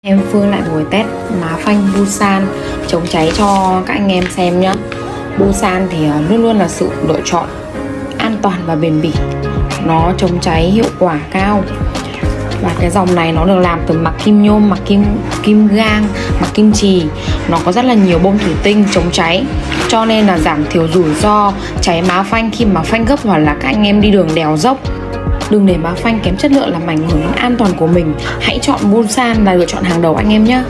Em Phương lại ngồi test má phanh Busan chống cháy cho các anh em xem nhé. Busan thì luôn luôn là sự lựa chọn an toàn và bền bỉ. Nó chống cháy hiệu quả cao. Và cái dòng này nó được làm từ mặc kim nhôm, mặc kim gang, mặc kim chì. Nó có rất là nhiều bông thủy tinh chống cháy, cho nên là giảm thiểu rủi ro cháy má phanh khi mà phanh gấp hoặc là các anh em đi đường đèo dốc. Đừng để má phanh kém chất lượng làm ảnh hưởng đến an toàn của mình. Hãy chọn Busan là lựa chọn hàng đầu anh em nhé.